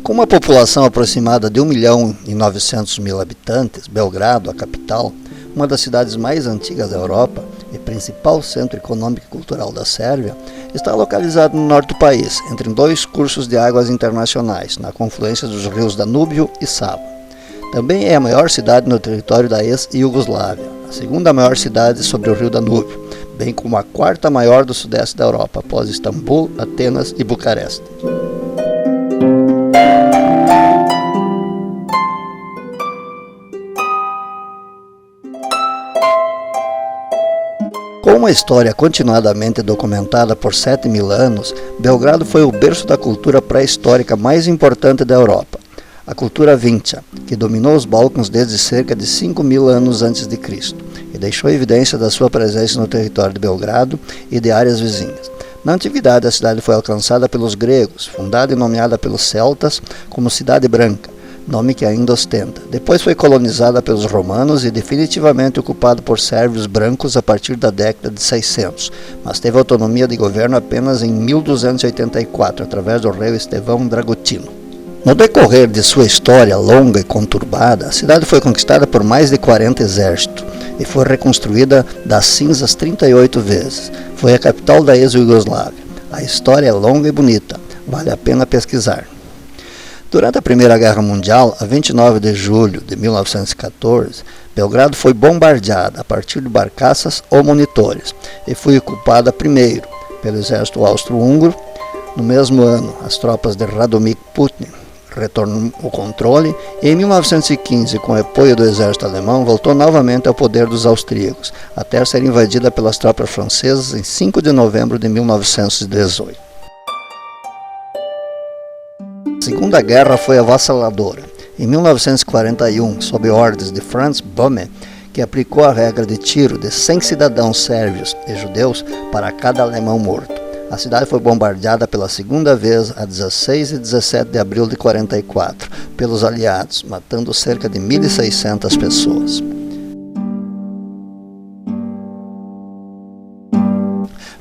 Com uma população aproximada de 1.900.000 habitantes, Belgrado, a capital, uma das cidades mais antigas da Europa e principal centro econômico e cultural da Sérvia, está localizado no norte do país, entre dois cursos de águas internacionais, na confluência dos rios Danúbio e Sava. Também é a maior cidade no território da ex-Iugoslávia, a segunda maior cidade sobre o rio Danúbio, bem como a quarta maior do sudeste da Europa, após Istambul, Atenas e Bucareste. Com uma história continuadamente documentada por 7.000 anos, Belgrado foi o berço da cultura pré-histórica mais importante da Europa, a cultura Vinča, que dominou os Balcãs desde cerca de 5.000 anos antes de Cristo, e deixou evidência da sua presença no território de Belgrado e de áreas vizinhas. Na antiguidade, a cidade foi alcançada pelos gregos, fundada e nomeada pelos celtas como Cidade Branca, nome que ainda ostenta. Depois foi colonizada pelos romanos e definitivamente ocupada por sérvios brancos a partir da década de 600, mas teve autonomia de governo apenas em 1284, através do rei Estevão Dragotino. No decorrer de sua história longa e conturbada, a cidade foi conquistada por mais de 40 exércitos e foi reconstruída das cinzas 38 vezes. Foi a capital da ex-Iugoslávia. A história é longa e bonita, vale a pena pesquisar. Durante a Primeira Guerra Mundial, a 29 de julho de 1914, Belgrado foi bombardeada a partir de barcaças ou monitores e foi ocupada primeiro pelo exército austro-húngaro. No mesmo ano, as tropas de Radomir Putin retornam o controle e em 1915, com o apoio do exército alemão, voltou novamente ao poder dos austríacos, até ser invadida pelas tropas francesas em 5 de novembro de 1918. A Segunda Guerra foi avassaladora. Em 1941, sob ordens de Franz Böhme, que aplicou a regra de tiro de 100 cidadãos sérvios e judeus para cada alemão morto. A cidade foi bombardeada pela segunda vez a 16 e 17 de abril de 1944 pelos aliados, matando cerca de 1.600 pessoas.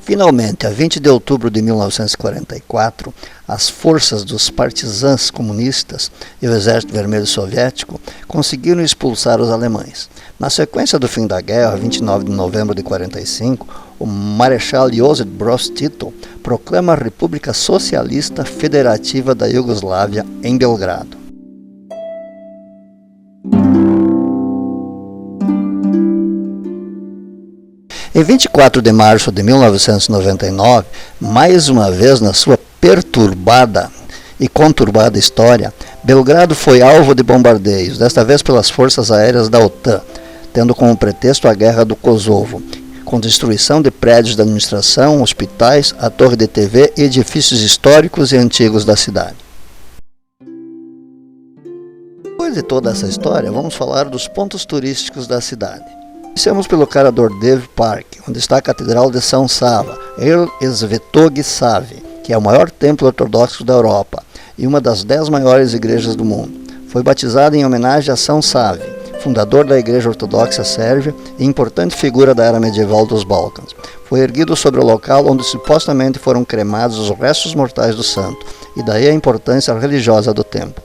Finalmente, a 20 de outubro de 1944, as forças dos partisãs comunistas e o Exército Vermelho Soviético conseguiram expulsar os alemães. Na sequência do fim da guerra, 29 de novembro de 1945, o Marechal Josip Broz Tito proclama a República Socialista Federativa da Iugoslávia em Belgrado. Em 24 de março de 1999, mais uma vez na sua perturbada e conturbada história, Belgrado foi alvo de bombardeios, desta vez pelas forças aéreas da OTAN, tendo como pretexto a Guerra do Kosovo, com destruição de prédios da administração, hospitais, a torre de TV e edifícios históricos e antigos da cidade. Depois de toda essa história, vamos falar dos pontos turísticos da cidade. Iniciamos pelo Karađorđev Park, onde está a Catedral de São Sava, El Svetog Save, que é o maior templo ortodoxo da Europa e uma das 10 maiores igrejas do mundo. Foi batizado em homenagem a São Save, fundador da Igreja Ortodoxa Sérvia e importante figura da era medieval dos Balcãs. Foi erguido sobre o local onde supostamente foram cremados os restos mortais do santo, e daí a importância religiosa do templo.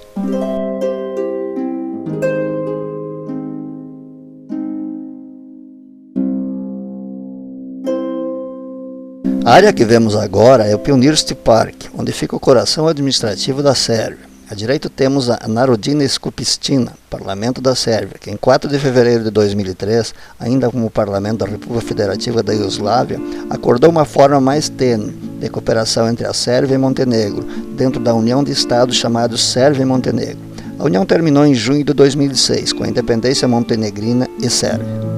A área que vemos agora é o Pionirski Park, onde fica o coração administrativo da Sérvia. À direita temos a Narodna Skupština, Parlamento da Sérvia, que em 4 de fevereiro de 2003, ainda como Parlamento da República Federativa da Iugoslávia, acordou uma forma mais tênue de cooperação entre a Sérvia e Montenegro, dentro da União de Estados chamados Sérvia e Montenegro. A união terminou em junho de 2006, com a independência montenegrina e sérvia.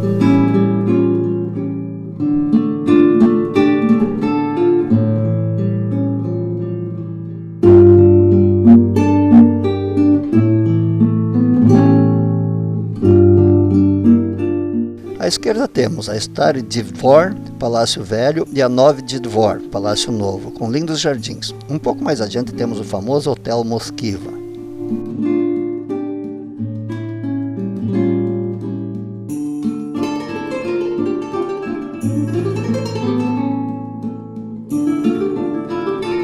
À esquerda temos a Stari Dvor, Palácio Velho, e a Novi Dvor, Palácio Novo, com lindos jardins. Um pouco mais adiante temos o famoso Hotel Moskiva.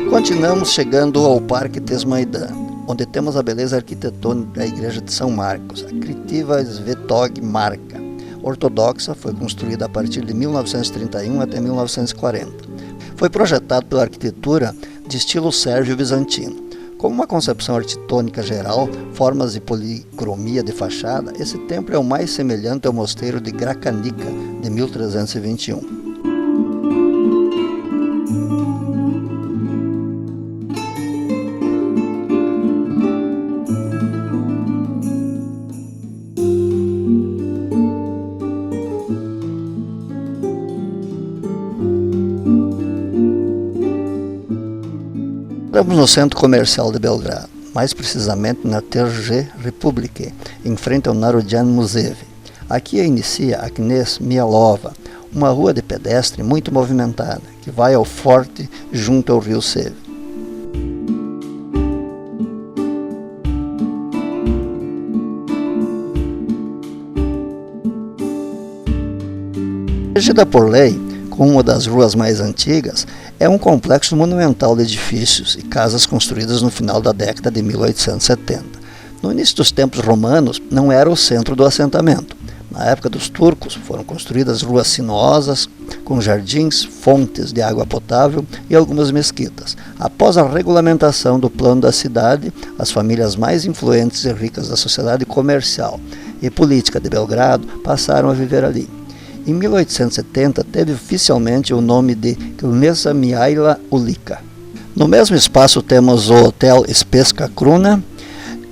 Continuamos chegando ao Parque Tesmaidan. onde temos a beleza arquitetônica da igreja de São Marcos, a Kritiva Svetog Marka. Ortodoxa, foi construída a partir de 1931 até 1940. Foi projetado pela arquitetura de estilo sérvio-bizantino. Com uma concepção arquitetônica geral, formas e policromia de fachada, esse templo é o mais semelhante ao mosteiro de Gračanica, de 1321. Estamos no centro comercial de Belgrado, mais precisamente na Trg Republike, em frente ao Narodni Muzej. Aqui inicia a Knez Mihalova, uma rua de pedestre muito movimentada, que vai ao forte junto ao rio Save. Regida por lei, como uma das ruas mais antigas, é um complexo monumental de edifícios e casas construídas no final da década de 1870. No início dos tempos romanos, não era o centro do assentamento. Na época dos turcos, foram construídas ruas sinuosas, com jardins, fontes de água potável e algumas mesquitas. Após a regulamentação do plano da cidade, as famílias mais influentes e ricas da sociedade comercial e política de Belgrado passaram a viver ali. Em 1870, teve oficialmente o nome de Kneza Mihaila Ulica. No mesmo espaço temos o Hotel Specija Kruna,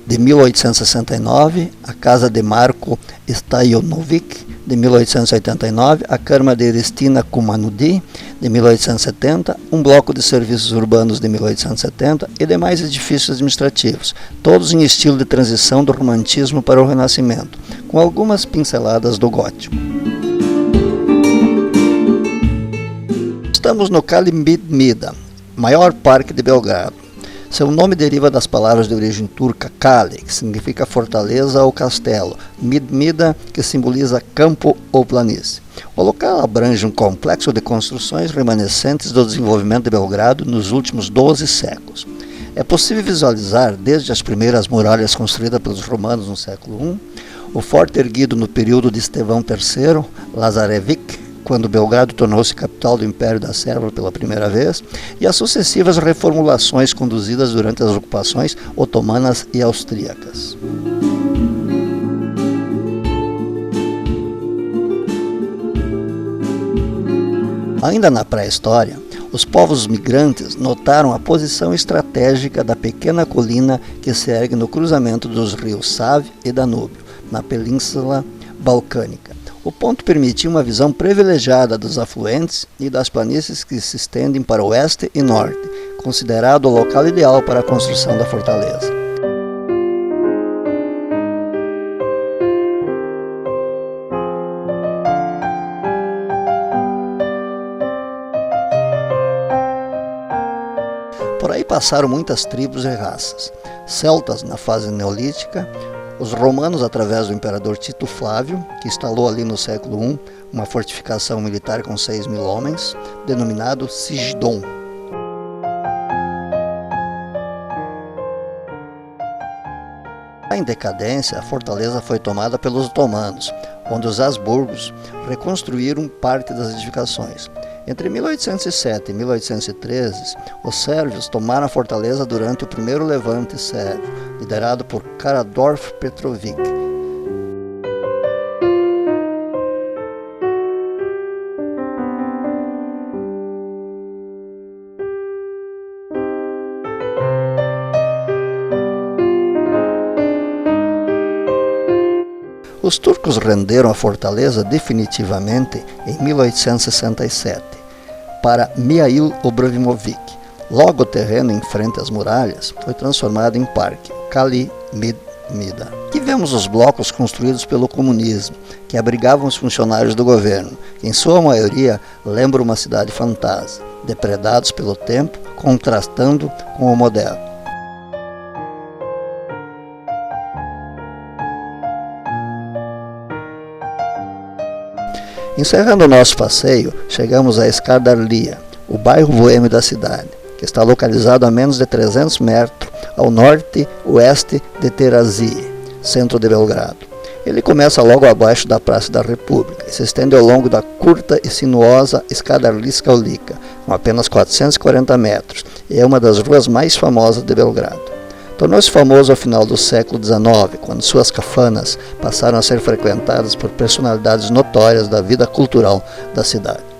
de 1869, a Casa de Marko Stajanović, de 1889, a Câmara de Ristina Kumanudi, de 1870, um bloco de serviços urbanos de 1870 e demais edifícios administrativos, todos em estilo de transição do romantismo para o renascimento, com algumas pinceladas do gótico. Estamos no Kali Midmida, maior parque de Belgrado. Seu nome deriva das palavras de origem turca Kale, que significa fortaleza ou castelo, Midmida, que simboliza campo ou planície. O local abrange um complexo de construções remanescentes do desenvolvimento de Belgrado nos últimos 12 séculos. É possível visualizar, desde as primeiras muralhas construídas pelos romanos no século I, o forte erguido no período de Estevão III, Lazarević, quando Belgrado tornou-se capital do Império da Sérvia pela primeira vez, e as sucessivas reformulações conduzidas durante as ocupações otomanas e austríacas. Ainda na pré-história, os povos migrantes notaram a posição estratégica da pequena colina que se ergue no cruzamento dos rios Save e Danúbio, na Península Balcânica. O ponto permitia uma visão privilegiada dos afluentes e das planícies que se estendem para o oeste e norte, considerado o local ideal para a construção da fortaleza. Por aí passaram muitas tribos e raças, celtas na fase neolítica, os romanos através do imperador Tito Flávio, que instalou ali no século I uma fortificação militar com 6.000 homens, denominado Sigdon. Em decadência, a fortaleza foi tomada pelos otomanos, onde os Habsburgos reconstruíram parte das edificações. Entre 1807 e 1813, os sérvios tomaram a fortaleza durante o primeiro levante sérvio, liderado por Karađorđe Petrović. Os turcos renderam a fortaleza definitivamente em 1867 para Mihail Obrimović. Logo o terreno em frente às muralhas foi transformado em parque, Kali Midmida. Aqui vemos os blocos construídos pelo comunismo, que abrigavam os funcionários do governo, que em sua maioria lembram uma cidade fantasma, depredados pelo tempo, contrastando com o moderno. Encerrando o nosso passeio, chegamos a Skardarlia, o bairro boêmio da cidade. que está localizado a menos de 300 metros ao norte-oeste de Terazije, centro de Belgrado. Ele começa logo abaixo da Praça da República e se estende ao longo da curta e sinuosa Escada Arlijska Ulica, com apenas 440 metros, e é uma das ruas mais famosas de Belgrado. Tornou-se famoso ao final do século XIX, quando suas cafanas passaram a ser frequentadas por personalidades notórias da vida cultural da cidade.